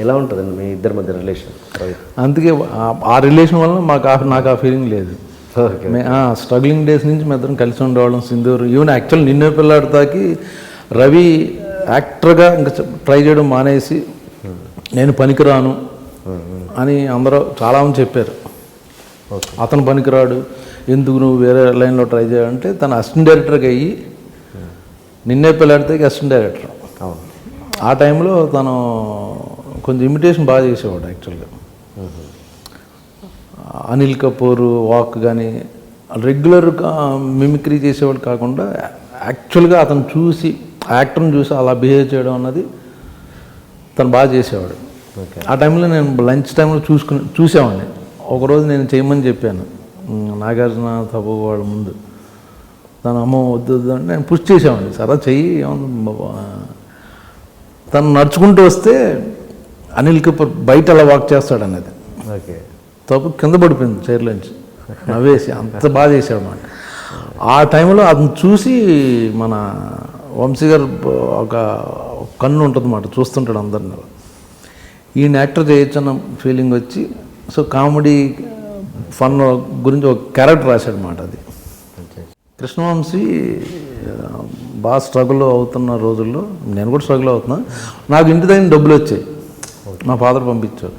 ఎలా ఉంటుందండి మీ ఇద్దరి మధ్య రిలేషన్? అందుకే ఆ రిలేషన్ వల్ల నాకు ఆ ఫీలింగ్ లేదు. స్ట్రగ్లింగ్ డేస్ నుంచి మేము ఇద్దరం కలిసి ఉండేవాళ్ళం. సింధూర్ ఈవెన్ యాక్చువల్ నిన్నే పిల్లాడితాకి రవి యాక్టర్గా ఇంకా ట్రై చేయడం మానేసి నేను పనికిరాను అని అందరూ చాలామంది చెప్పారు. అతను పనికిరాడు, ఎందుకు నువ్వు వేరే లైన్లో ట్రై చేయాలంటే తను అసిస్టెంట్ డైరెక్టర్కి అయ్యి నిన్నే పిల్లాడితాకి అసిస్టెంట్ డైరెక్టర్. ఆ టైంలో తను కొంచెం ఇమిటేషన్ బాగా చేసేవాడు యాక్చువల్గా. అనిల్ కపూర్ వాక్ కానీ రెగ్యులర్గా మిమిక్రీ చేసేవాడు కాకుండా యాక్చువల్గా అతను చూసి యాక్టర్ని చూసి అలా బిహేవ్ చేయడం అన్నది తను బాగా చేసేవాడు. ఆ టైంలో నేను లంచ్ టైంలో చూసేవాడిని. ఒకరోజు నేను చేయమని చెప్పాను నాగార్జున తప్పు వాళ్ళ ముందు. తను అమ్మ వద్దు అంటే నేను పుష్ చేసేవాడిని, సరే చెయ్యి. తను నడుచుకుంటూ వస్తే అనిల్ కపూర్ బయట అలా వాక్ చేస్తాడు అన్నది తప్పు కింద పడిపోయింది చైర్లోంచి నవ్వేసి. అంత బాగా చేశాడు అన్నమాట. ఆ టైంలో అతను చూసి మన వంశీ గారు ఒక కన్ను ఉంటుంది అన్నమాట, చూస్తుంటాడు అందరిని. ఈయన యాక్టర్ చేయొచ్చన్న ఫీలింగ్ వచ్చి సో కామెడీ ఫన్ గురించి ఒక క్యారెక్టర్ రాశాడు అన్నమాట. అది కృష్ణవంశీ బాగా స్ట్రగుల్ అవుతున్న రోజుల్లో నేను కూడా స్ట్రగుల్ అవుతున్నా. నాకు ఇంటి దగ్గర డబ్బులు వచ్చాయి, మా ఫాదర్ పంపించారు.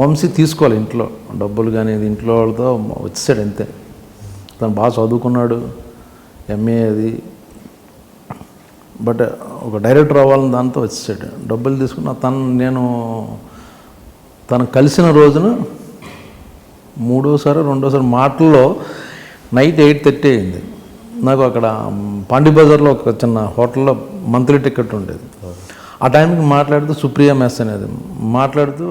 వంశీ తీసుకోవాలి ఇంట్లో డబ్బులు కానీ ఇంట్లో వాళ్ళతో వచ్చాడు అంతే. తను బాగా చదువుకున్నాడు, ఎంఏ అది. బట్ ఒక డైరెక్టర్ అవ్వాలని దాంతో వచ్చాడు. డబ్బులు తీసుకున్న తను కలిసిన రోజున రెండోసారి మాటల్లో నైట్ 8:30 అయింది. నాకు అక్కడ పాండి బజార్లో ఒక చిన్న హోటల్లో మంత్లీ టికెట్ ఉండేది. ఆ టైంకి మాట్లాడుతూ సుప్రియా మెస్ అనేది మాట్లాడుతూ